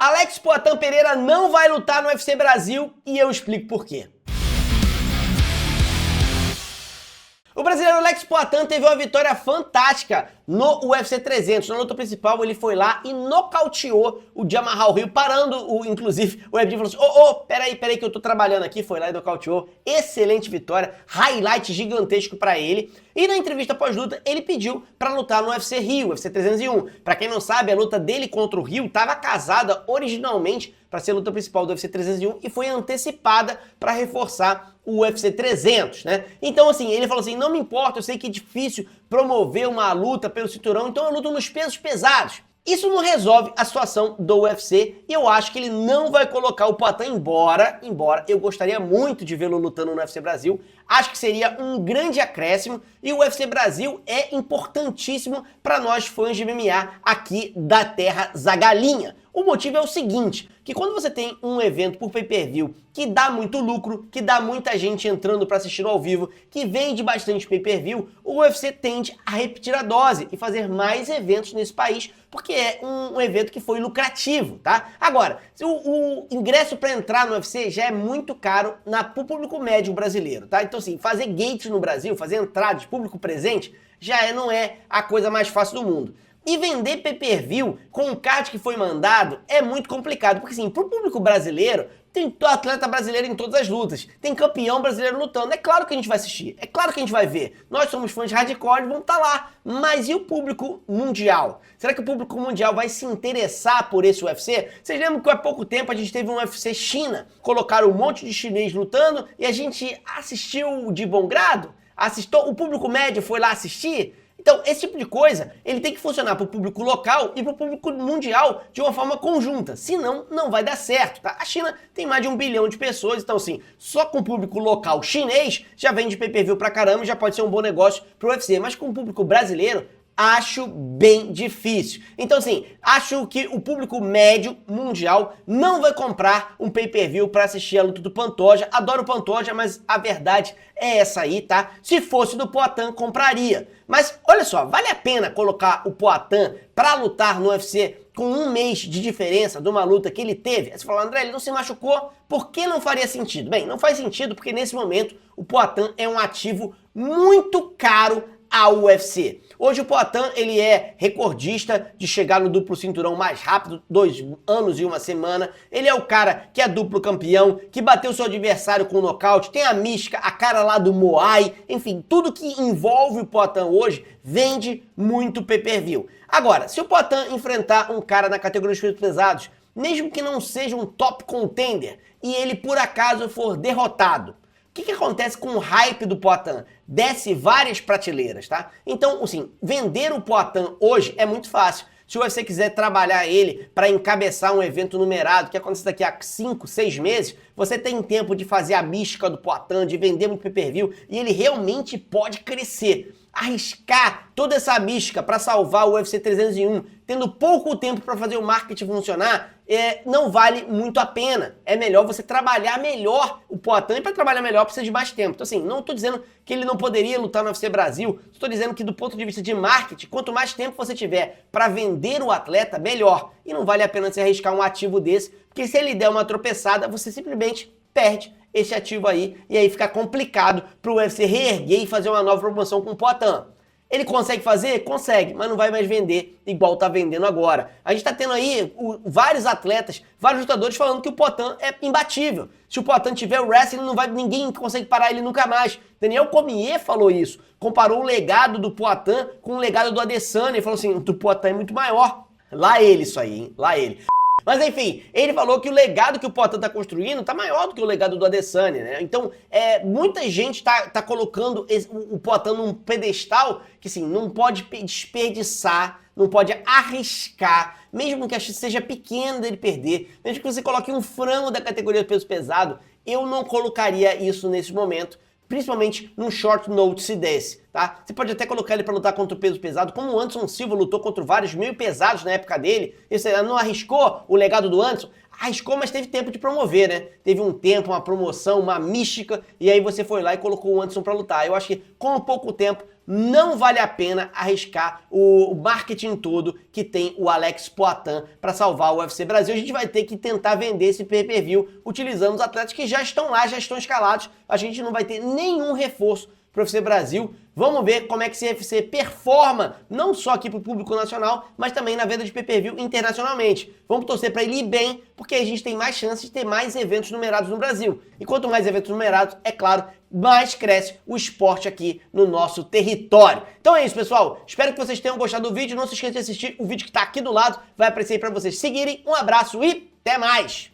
Alex Poatan Pereira não vai lutar no UFC Brasil e eu explico por quê. O brasileiro Alex Poatan teve uma vitória fantástica no UFC 300. Na luta principal, ele foi lá e nocauteou o Jamahal Hill, parando, inclusive, o Ebdim falou assim, peraí que eu tô trabalhando aqui, foi lá e nocauteou. Excelente vitória, highlight gigantesco pra ele. E na entrevista pós-luta, ele pediu pra lutar no UFC Rio, UFC 301. Pra quem não sabe, a luta dele contra o Rio estava casada originalmente para ser a luta principal do UFC 301 e foi antecipada para reforçar o UFC 300, né? Então, assim, ele falou assim, não me importa, eu sei que é difícil promover uma luta pelo cinturão, então eu luto nos pesos pesados. Isso não resolve a situação do UFC e eu acho que ele não vai colocar o Poatan, embora eu gostaria muito de vê-lo lutando no UFC Brasil. Acho que seria um grande acréscimo e o UFC Brasil é importantíssimo para nós fãs de MMA aqui da terra Zagalinha. O motivo é o seguinte, que quando você tem um evento por pay-per-view que dá muito lucro, que dá muita gente entrando para assistir ao vivo, que vende bastante pay-per-view, o UFC tende a repetir a dose e fazer mais eventos nesse país, porque é um evento que foi lucrativo, tá? Agora, o ingresso para entrar no UFC já é muito caro pro público médio brasileiro, tá? Então assim, fazer gate no Brasil, fazer entrada de público presente, não é a coisa mais fácil do mundo. E vender pay-per-view com o card que foi mandado é muito complicado, porque assim, pro público brasileiro, tem atleta brasileiro em todas as lutas, tem campeão brasileiro lutando, é claro que a gente vai assistir, é claro que a gente vai ver, nós somos fãs de hardcore e vamos estar lá, mas e o público mundial? Será que o público mundial vai se interessar por esse UFC? Vocês lembram que há pouco tempo a gente teve um UFC China, colocaram um monte de chinês lutando e a gente assistiu de bom grado? O público médio foi lá assistir? Então, esse tipo de coisa, ele tem que funcionar para o público local e para o público mundial de uma forma conjunta, senão não vai dar certo, tá? A China tem mais de 1 bilhão de pessoas, então assim, só com o público local chinês já vende pay-per-view pra caramba e já pode ser um bom negócio pro UFC, mas com o público brasileiro, acho bem difícil. Então assim, acho que o público médio mundial não vai comprar um pay-per-view pra assistir a luta do Pantoja. Adoro o Pantoja, mas a verdade é essa aí, tá? Se fosse do Poatan, compraria. Mas olha só, vale a pena colocar o Poatan pra lutar no UFC com 1 mês de diferença de uma luta que ele teve? Aí você fala, André, ele não se machucou, por que não faria sentido? Bem, não faz sentido porque nesse momento o Poatan é um ativo muito caro ao UFC. Hoje o Poatan, ele é recordista de chegar no duplo cinturão mais rápido, 2 anos e 1 semana. Ele é o cara que é duplo campeão, que bateu seu adversário com nocaute, tem a mística, a cara lá do Moai, enfim, tudo que envolve o Poatan hoje vende muito pay-per-view. Agora, se o Poatan enfrentar um cara na categoria dos pesos pesados, mesmo que não seja um top contender, e ele por acaso for derrotado, o que acontece com o hype do Poatan? Desce várias prateleiras, tá? Então, assim, vender o Poatan hoje é muito fácil. Se você quiser trabalhar ele para encabeçar um evento numerado, que acontece daqui a 5, 6 meses, você tem tempo de fazer a mística do Poatan, de vender muito pay-per-view, e ele realmente pode crescer. Arriscar toda essa mística para salvar o UFC 301, tendo pouco tempo para fazer o marketing funcionar, não vale muito a pena. É melhor você trabalhar melhor o Poatan, e para trabalhar melhor precisa de mais tempo. Então assim, não estou dizendo que ele não poderia lutar no UFC Brasil, estou dizendo que do ponto de vista de marketing, quanto mais tempo você tiver para vender o atleta, melhor. E não vale a pena você arriscar um ativo desse, porque se ele der uma tropeçada, você simplesmente perde esse ativo aí, e aí fica complicado para o UFC reerguer e fazer uma nova promoção com o Poatan. Ele consegue fazer? Consegue, mas não vai mais vender igual tá vendendo agora. A gente tá tendo aí vários atletas, vários lutadores falando que o Poatan é imbatível. Se o Poatan tiver o wrestling, ninguém consegue parar ele nunca mais. Daniel Cormier falou isso, comparou o legado do Poatan com o legado do Adesanya e falou assim, o Poatan é muito maior. Lá ele isso aí, hein? Lá ele. Mas enfim, ele falou que o legado que o Poatan tá construindo tá maior do que o legado do Adesanya, né? Então, muita gente tá colocando o Poatan num pedestal que, assim, não pode desperdiçar, não pode arriscar, mesmo que a chance seja pequena dele perder, mesmo que você coloque um frango da categoria do peso pesado, eu não colocaria isso nesse momento, principalmente num short notice desse, tá? Você pode até colocar ele para lutar contra o peso pesado, como o Anderson Silva lutou contra vários meio pesados na época dele, e você não arriscou o legado do Anderson? Arriscou, mas teve tempo de promover, né? Teve um tempo, uma promoção, uma mística, e aí você foi lá e colocou o Anderson para lutar. Eu acho que com pouco tempo não vale a pena arriscar o marketing todo que tem o Alex Poatan para salvar o UFC Brasil. A gente vai ter que tentar vender esse pay-per-view utilizando os atletas que já estão lá, já estão escalados. A gente não vai ter nenhum reforço para o UFC Brasil. Vamos ver como é que esse UFC performa, não só aqui para o público nacional, mas também na venda de pay-per-view internacionalmente. Vamos torcer para ele ir bem, porque aí a gente tem mais chances de ter mais eventos numerados no Brasil. E quanto mais eventos numerados, é claro, mais cresce o esporte aqui no nosso território. Então é isso, pessoal. Espero que vocês tenham gostado do vídeo. Não se esqueça de assistir o vídeo que está aqui do lado. Vai aparecer aí para vocês seguirem. Um abraço e até mais!